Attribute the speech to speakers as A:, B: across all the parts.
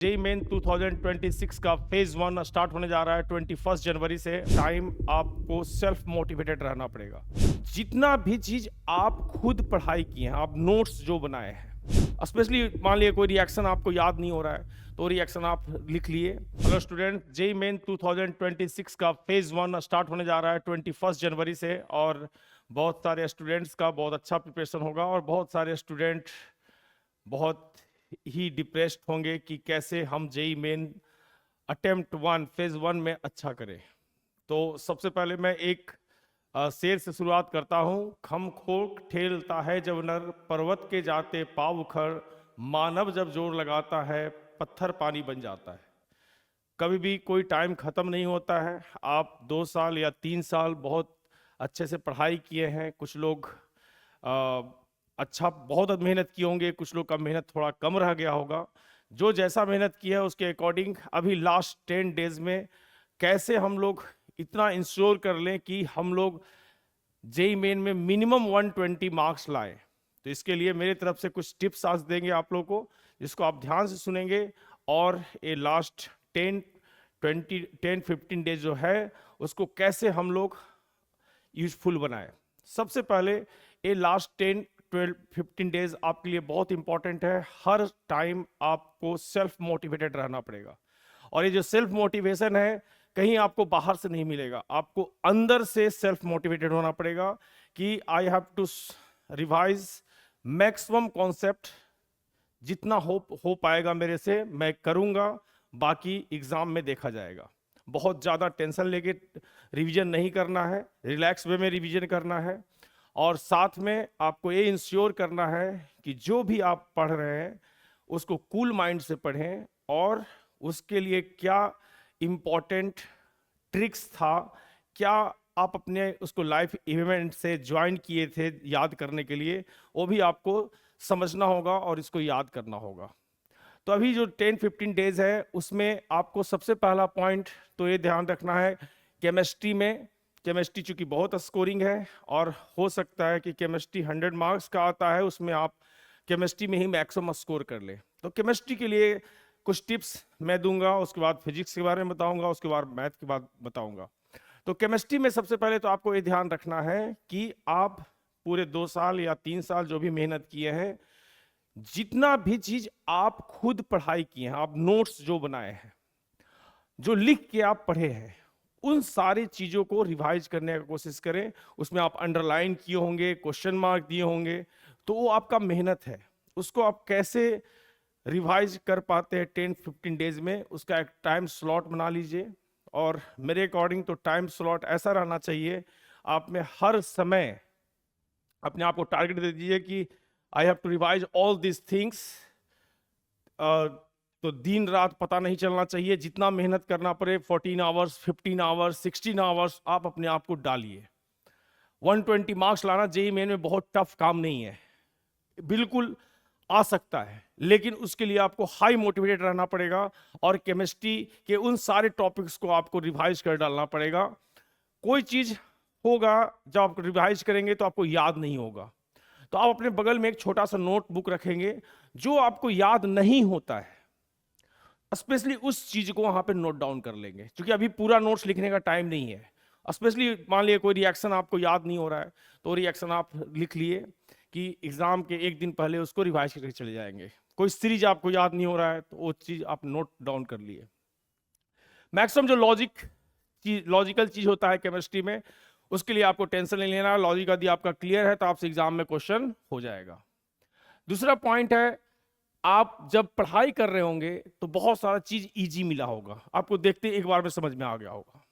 A: JEE main 2026 का phase 1 start होने जा रहा है 21 जनवरी से। टाइम आपको सेल्फ मोटिवेटेड रहना पड़ेगा। जितना भी चीज आप खुद पढ़ाई किए हैं, आप नोट्स जो बनाए हैं, स्पेशली मान लिया कोई रिएक्शन आपको याद नहीं हो रहा है तो रिएक्शन आप लिख लिए। हेलो स्टूडेंट, जेई मेन 2026 का फेज 1 स्टार्ट होने जा रहा है 21 जनवरी से और बहुत सारे स्टूडेंट्स का बहुत अच्छा प्रिपरेशन होगा और बहुत सारे स्टूडेंट बहुत ही डिप्रेस्ड होंगे कि कैसे हम जेई मेन अटेम्प्ट 1 फेज 1 में अच्छा करें। तो सबसे पहले मैं एक शेर से शुरुआत करता हूँ। खम खोक ठेलता है जब नर, पर्वत के जाते पाव उखड़, मानव जब जोर लगाता है पत्थर पानी बन जाता है। कभी भी कोई टाइम ख़त्म नहीं होता है। आप 2 साल या 3 साल बहुत अच्छे से पढ़ाई किए हैं, कुछ लोग अच्छा बहुत मेहनत किए होंगे, कुछ लोग का मेहनत थोड़ा कम रह गया होगा। जो जैसा मेहनत किया है उसके अकॉर्डिंग अभी लास्ट 10 डेज में कैसे हम लोग इतना इंश्योर कर लें कि हम लोग जेई मेन में मिनिमम 120 मार्क्स लाएं। तो इसके लिए मेरी तरफ से कुछ टिप्स आज देंगे आप लोगों को, जिसको आप ध्यान से सुनेंगे और ये लास्ट 10-15 डेज जो है उसको कैसे हम लोग यूजफुल बनाए। सबसे पहले ये लास्ट 10-12-15 डेज आपके लिए बहुत इंपॉर्टेंट है। हर टाइम आपको सेल्फ मोटिवेटेड रहना पड़ेगा और ये जो सेल्फ मोटिवेशन है कहीं आपको बाहर से नहीं मिलेगा, आपको अंदर से सेल्फ मोटिवेटेड होना पड़ेगा कि I have to revise maximum concept, जितना हो पाएगा मेरे से मैं करूंगा, बाकी एग्जाम में देखा जाएगा। बहुत ज़्यादा टेंशन लेके रिवीजन नहीं करना है, रिलैक्स वे में रिवीजन करना है और साथ में आपको ये इंश्योर करना है कि जो भी आप पढ़ रहे हैं उसको कूल माइंड से पढ़ें और उसके लिए क्या इम्पोर्टेंट ट्रिक्स था, क्या आप अपने उसको लाइफ इवेंट से ज्वाइन किए थे याद करने के लिए, वो भी आपको समझना होगा और इसको याद करना होगा। तो अभी जो 10-15 डेज है उसमें आपको सबसे पहला पॉइंट तो ये ध्यान रखना है, केमिस्ट्री में, केमिस्ट्री चूंकि बहुत स्कोरिंग है और हो सकता है कि केमिस्ट्री 100 मार्क्स का आता है, उसमें आप केमिस्ट्री में ही मैक्सिमम स्कोर कर ले। तो केमिस्ट्री के लिए कुछ टिप्स मैं दूंगा, उसके बाद फिजिक्स के बारे में बताऊंगा, उसके बाद मैथ के बाद बताऊंगा। तो केमिस्ट्री में सबसे पहले तो आपको ये ध्यान रखना है कि आप पूरे 2 साल या 3 साल जो भी मेहनत किए हैं, जितना भी चीज आप खुद पढ़ाई किए हैं, आप नोट्स जो बनाए हैं, जो लिख के आप पढ़े हैं, उन सारी चीजों को रिवाइज करने की कोशिश करें। उसमें आप अंडरलाइन किए होंगे, क्वेश्चन मार्क दिए होंगे, तो वो आपका मेहनत है। उसको आप कैसे रिवाइज कर पाते हैं 10-15 डेज में, उसका एक टाइम स्लॉट बना लीजिए। और मेरे अकॉर्डिंग तो टाइम स्लॉट ऐसा रहना चाहिए, आप में हर समय अपने आप को टारगेट दे दीजिए कि I have to revise all this things. तो दिन रात पता नहीं चलना चाहिए, जितना मेहनत करना पड़े 14 आवर्स, 15 आवर्स, 16 आवर्स आप अपने आप को डालिए। 120 मार्क्स लाना जेईई मेन में बहुत टफ काम नहीं है, बिल्कुल आ सकता है, लेकिन उसके लिए आपको हाई मोटिवेटेड रहना पड़ेगा और केमिस्ट्री के उन सारे टॉपिक्स को आपको रिवाइज कर डालना पड़ेगा। कोई चीज होगा जब आप रिवाइज करेंगे तो आपको याद नहीं होगा, तो आप अपने बगल में एक छोटा सा नोटबुक रखेंगे, जो आपको याद नहीं होता है स्पेशली उस चीज को वहां पे नोट डाउन कर लेंगे, क्योंकि अभी पूरा नोट्स लिखने का टाइम नहीं है। स्पेशली मान लिया कोई रिएक्शन आपको याद नहीं हो रहा है तो रिएक्शन आप लिख लिए कि एग्जाम के एक दिन पहले उसको रिवाइज करके चले जाएंगे। कोई सीरीज आपको याद नहीं हो रहा है तो वो चीज आप नोट डाउन कर लिए। मैक्सिमम जो लॉजिकल चीज होता है केमिस्ट्री में, उसके लिए आपको टेंशन नहीं लेना। लॉजिक यदि आपका क्लियर है तो आपसे एग्जाम में क्वेश्चन हो जाएगा। दूसरा पॉइंट है, आप जब पढ़ाई कर रहे होंगे तो बहुत सारा चीज इजी मिला होगा, आपको देखते एक बार में समझ में आ गया होगा,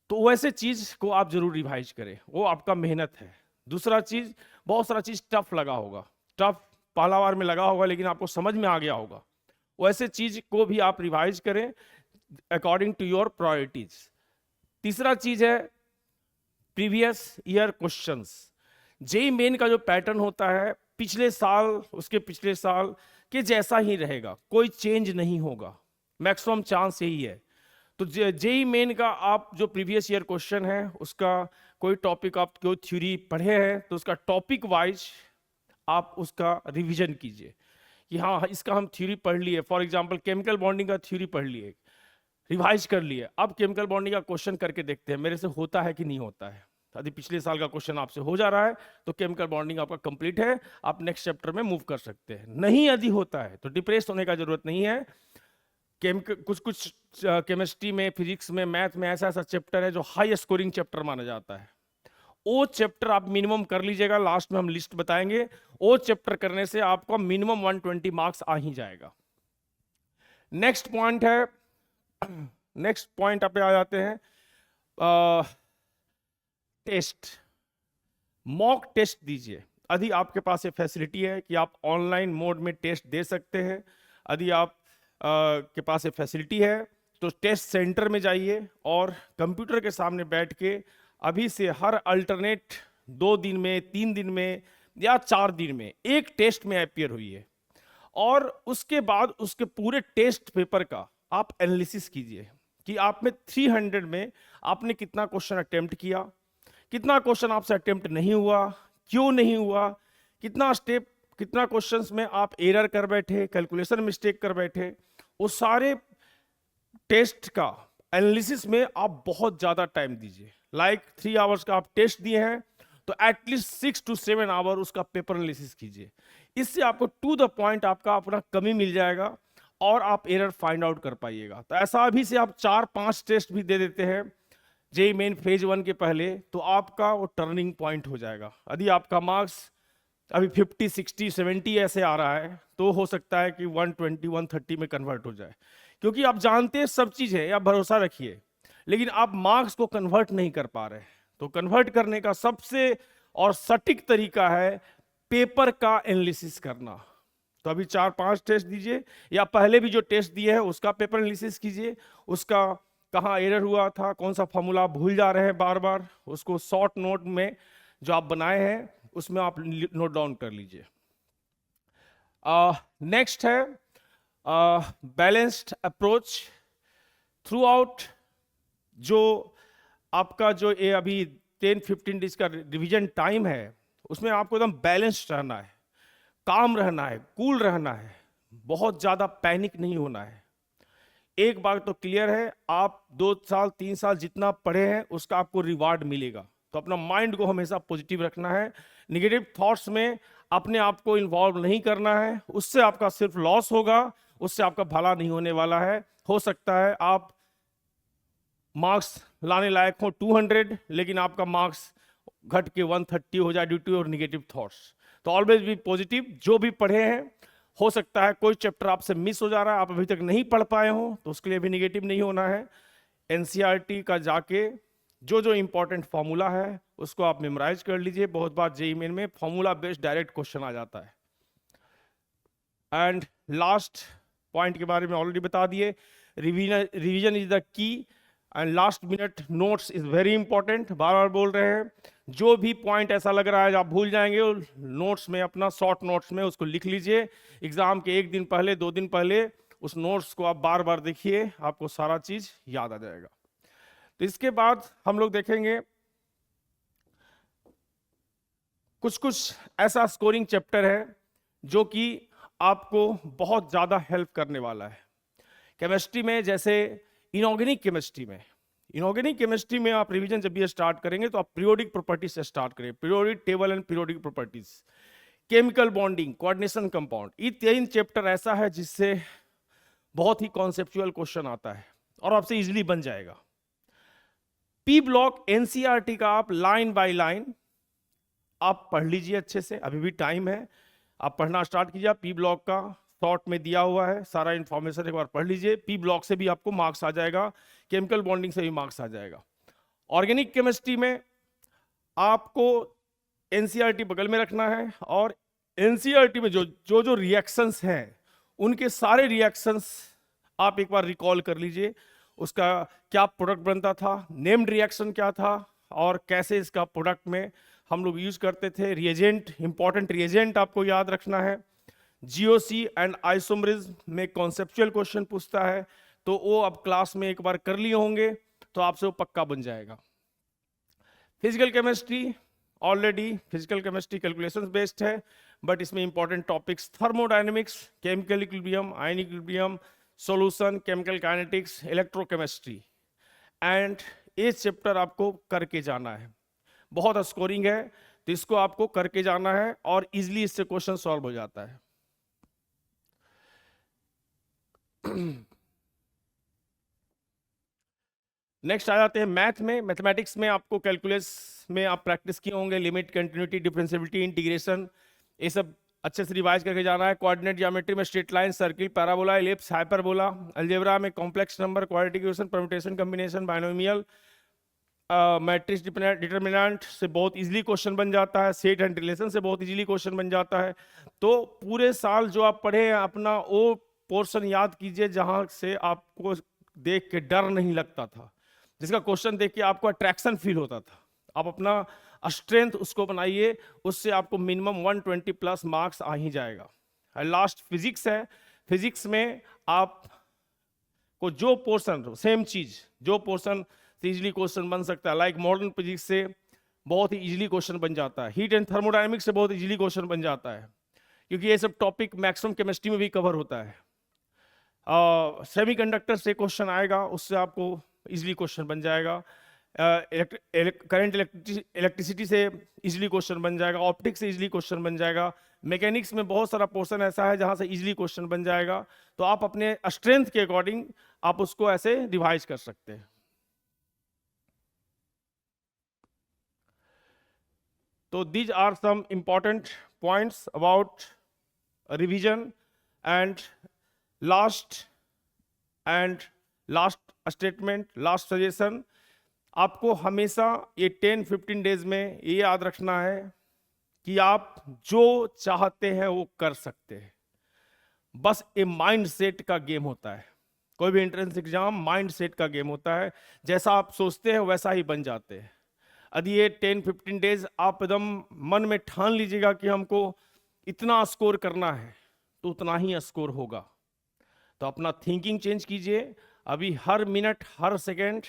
A: तो वैसे चीज को आप जरूर रिवाइज करें, वो आपका मेहनत है। दूसरा चीज, बहुत सारा चीज टफ लगा होगा, टफ पहला बार में लगा होगा लेकिन आपको समझ में आ गया होगा, वैसे चीज को भी आप रिवाइज करें अकॉर्डिंग टू योर प्रायोरिटीज। तीसरा चीज है previous year questions. JEE main का जो पैटर्न होता है पिछले साल, उसके पिछले साल के जैसा ही रहेगा, कोई चेंज नहीं होगा, मैक्सिमम चांस यही है। तो जेईई मेन का आप जो प्रीवियस ईयर क्वेश्चन है उसका कोई टॉपिक आप कोई थ्योरी पढ़े हैं तो उसका टॉपिक वाइज आप उसका रिवीजन कीजिए। कि हाँ इसका हम थ्योरी पढ़ लिए, फॉर एग्जांपल केमिकल बॉन्डिंग का थ्योरी पढ़ लिए, रिवाइज कर लिए, अब केमिकल बॉन्डिंग का क्वेश्चन करके देखते हैं मेरे से होता है कि नहीं होता है। यदि पिछले साल का क्वेश्चन आपसे हो जा रहा है तो केमिकल बॉन्डिंग आपका कंप्लीट है, आप नेक्स्ट चैप्टर में मूव कर सकते हैं। नहीं यदि होता है तो डिप्रेस होने का जरूरत नहीं है। कुछ कुछ केमिस्ट्री में, फिजिक्स में, मैथ में ऐसा ऐसा चैप्टर है जो हाई स्कोरिंग चैप्टर माना जाता है, वो चैप्टर आप मिनिमम कर लीजिएगा, लास्ट में हम लिस्ट बताएंगे। वो चैप्टर करने से आपको मिनिमम 120 मार्क्स आ ही जाएगा। नेक्स्ट पॉइंट है, नेक्स्ट पॉइंट पे आ जाते हैं, टेस्ट। मॉक टेस्ट दीजिए। यदि आपके पास ये फैसिलिटी है कि आप ऑनलाइन मोड में टेस्ट दे सकते हैं, यदि आप के पास ये फैसिलिटी है तो टेस्ट सेंटर में जाइए और कंप्यूटर के सामने बैठ के अभी से हर अल्टरनेट 2 दिन में, 3 दिन में या 4 दिन में एक टेस्ट में अपीयर हुई है, और उसके बाद उसके पूरे टेस्ट पेपर का आप एनालिसिस कीजिए कि आप में 300 में आपने कितना क्वेश्चन अटेम्प्ट किया, कितना क्वेश्चन आपसे अटेम्प्ट नहीं हुआ, क्यों नहीं हुआ, कितना स्टेप, कितना क्वेश्चंस में आप एरर कर बैठे, कैलकुलेशन मिस्टेक कर बैठे। उस सारे टेस्ट का एनालिसिस में आप बहुत ज्यादा टाइम दीजिए। लाइक 3 आवर्स का आप टेस्ट दिए हैं तो एटलीस्ट 6 to 7 आवर उसका पेपर एनालिसिस कीजिए। इससे आपको टू द पॉइंट आपका अपना कमी मिल जाएगा और आप एरर फाइंड आउट कर पाइएगा। तो ऐसा अभी से आप 4-5 टेस्ट भी दे देते हैं जेई मेन फेज 1 के पहले, तो आपका वो टर्निंग पॉइंट हो जाएगा। यदि आपका मार्क्स अभी 50, 60, 70 ऐसे आ रहा है तो हो सकता है कि 120, 130 में कन्वर्ट हो जाए, क्योंकि आप जानते हैं सब चीज है, आप भरोसा रखिए, लेकिन आप मार्क्स को कन्वर्ट नहीं कर पा रहे। तो कन्वर्ट करने का सबसे और सटीक तरीका है पेपर का एनालिसिस करना। तो अभी 4-5 टेस्ट दीजिए, या पहले भी जो टेस्ट दिए हैं उसका पेपर एनालिसिस कीजिए, उसका कहाँ एरर हुआ था, कौन सा फॉर्मूला आप भूल जा रहे हैं बार बार, उसको शॉर्ट नोट में जो आप बनाए हैं उसमें आप नोट डाउन कर लीजिए। नेक्स्ट है बैलेंस्ड अप्रोच थ्रू आउट। जो आपका जो ये अभी 10-15 डेज का रिवीजन टाइम है उसमें आपको एकदम बैलेंस्ड रहना है, काम रहना है, कूल रहना है, बहुत ज्यादा पैनिक नहीं होना है। एक बात तो क्लियर है, आप 2 साल 3 साल जितना पढ़े हैं उसका आपको रिवार्ड मिलेगा। तो अपना माइंड को हमेशा पॉजिटिव रखना है, निगेटिव थॉट्स में अपने आप को इन्वॉल्व नहीं करना है, उससे आपका सिर्फ लॉस होगा, उससे आपका भला नहीं होने वाला है। हो सकता है आप मार्क्स लाने लायक हो 200, लेकिन आपका मार्क्स घट के 130 हो जाए due to your negative thoughts. तो ऑलवेज बी पॉजिटिव। जो भी पढ़े हैं, हो सकता है कोई चैप्टर आपसे मिस हो जा रहा है, आप अभी तक नहीं पढ़ पाए हो, तो उसके लिए भी निगेटिव नहीं होना है। एनसीईआरटी का जाके जो जो इंपॉर्टेंट फॉर्मूला है उसको आप मेमोराइज कर लीजिए। बहुत बार जेईई मेन में फॉर्मूला बेस्ड डायरेक्ट क्वेश्चन आ जाता है। एंड लास्ट पॉइंट के बारे में ऑलरेडी बता दिए, revision is the key and last minute notes is very important. बार बार बोल रहे हैं, जो भी पॉइंट ऐसा लग रहा है आप भूल जाएंगे, नोट्स में अपना शॉर्ट नोट्स में उसको लिख लीजिए। एग्जाम के 1 दिन पहले, 2 दिन पहले उस नोट्स को आप बार बार देखिए, आपको सारा चीज याद आ जाएगा। तो इसके बाद हम लोग देखेंगे कुछ कुछ ऐसा स्कोरिंग चैप्टर है जो कि आपको बहुत ज्यादा हेल्प करने वाला है केमिस्ट्री में। जैसे इनऑर्गेनिक केमिस्ट्री में आप रिवीजन जब ये स्टार्ट करेंगे तो आप पीरियोडिक प्रॉपर्टीज से स्टार्ट करें, periodic table and periodic properties, chemical bonding, coordination compound. ये 3 चैप्टर ऐसा है जिससे बहुत ही कॉन्सेप्चुअल क्वेश्चन आता है और आपसे इजीली बन जाएगा। पी ब्लॉक एनसीईआरटी का आप लाइन बाय लाइन आप पढ़ लीजिए अच्छे से, अभी भी टाइम है, आप पढ़ना स्टार्ट कीजिए। पी ब्लॉक का शॉर्ट में दिया हुआ है, सारा इंफॉर्मेशन एक बार पढ़ लीजिए। पी ब्लॉक से भी आपको मार्क्स आ जाएगा, केमिकल बॉन्डिंग से भी मार्क्स आ जाएगा। ऑर्गेनिक केमिस्ट्री में आपको एनसीईआरटी बगल में रखना है और एनसीईआरटी में जो रिएक्शंस हैं उनके सारे रिएक्शंस आप एक बार रिकॉल कर लीजिए। उसका क्या प्रोडक्ट बनता था, नेम्ड रिएक्शन क्या था और कैसे इसका प्रोडक्ट में हम लोग यूज करते थे। रिएजेंट, इंपॉर्टेंट रिएजेंट आपको याद रखना है। जीओसी एंड आइसोमरिज्म में कॉन्सेप्चुअल क्वेश्चन पूछता है, तो वो अब क्लास में एक बार कर लिए होंगे तो आपसे वो पक्का बन जाएगा। Physical chemistry already, physical chemistry calculations based है, बट इसमें important topics thermodynamics, chemical equilibrium, ion equilibrium, solution, chemical kinetics, electrochemistry, and ये चैप्टर आपको करके जाना है। बहुत स्कोरिंग है तो इसको आपको करके जाना है और इजीली इससे क्वेश्चन सॉल्व हो जाता है। नेक्स्ट आ जाते हैं मैथ में। मैथमेटिक्स में आपको कैलकुलस में आप प्रैक्टिस किए होंगे, लिमिट, कंटिन्यूटी, डिफरेंशियबिलिटी, इंटीग्रेशन, ये सब अच्छे से रिवाइज करके जाना है। कोऑर्डिनेट ज्योमेट्री में straight line, circle, parabola, ellipse, hyperbola. Algebra में complex number, quadratic equation, permutation, combination, binomial, matrix determinant से बहुत इजीली क्वेश्चन बन जाता है। सेट एंड रिलेशन से बहुत इजीली क्वेश्चन बन जाता है। तो पूरे साल जो आप पढ़े हैं अपना वो पोर्शन याद कीजिए जहां से आपको देख के डर नहीं लगता था, जिसका क्वेश्चन देख के आपको अट्रैक्शन फील होता था। आप अपना स्ट्रेंथ उसको बनाइए, उससे आपको मिनिमम 120 प्लस मार्क्स आ ही जाएगा। लास्ट फिजिक्स है। फिजिक्स में आपको जो पोर्शन, सेम चीज, जो पोर्शन से इजीली क्वेश्चन बन सकता है, लाइक मॉडर्न फिजिक्स से बहुत ही इजीली क्वेश्चन बन जाता है। हीट एंड थर्मोडायनेमिक्स से बहुत इजीली क्वेश्चन बन जाता है, क्योंकि ये सब टॉपिक मैक्सिमम केमिस्ट्री में भी कवर होता है। सेमीकंडक्टर से क्वेश्चन आएगा, उससे आपको इजीली क्वेश्चन बन जाएगा। करंट इलेक्ट्रिसिटी से इजीली क्वेश्चन बन जाएगा। ऑप्टिक्स से इजीली क्वेश्चन बन जाएगा। मैकेनिक्स में बहुत सारा पोर्शन ऐसा है जहां से इजीली क्वेश्चन बन जाएगा। तो आप अपने स्ट्रेंथ के अकॉर्डिंग आप उसको ऐसे रिवाइज कर सकते हैं। तो these are some important points about revision and last statement, last suggestion। आपको हमेशा ये 10-15 डेज में ये याद रखना है कि आप जो चाहते हैं वो कर सकते हैं। बस ये माइंड सेट का गेम होता है। कोई भी एंट्रेंस एग्जाम माइंड सेट का गेम होता है। जैसा आप सोचते हैं वैसा ही बन जाते हैं। यदि ये 10-15 डेज आप एकदम मन में ठान लीजिएगा कि हमको इतना स्कोर करना है तो उतना ही स्कोर होगा। तो अपना थिंकिंग चेंज कीजिए। अभी हर मिनट, हर second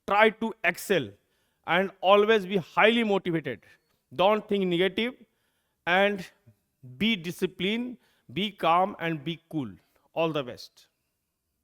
A: try to excel and always be highly motivated. Don't think negative and be discipline, be calm and be cool. All the best.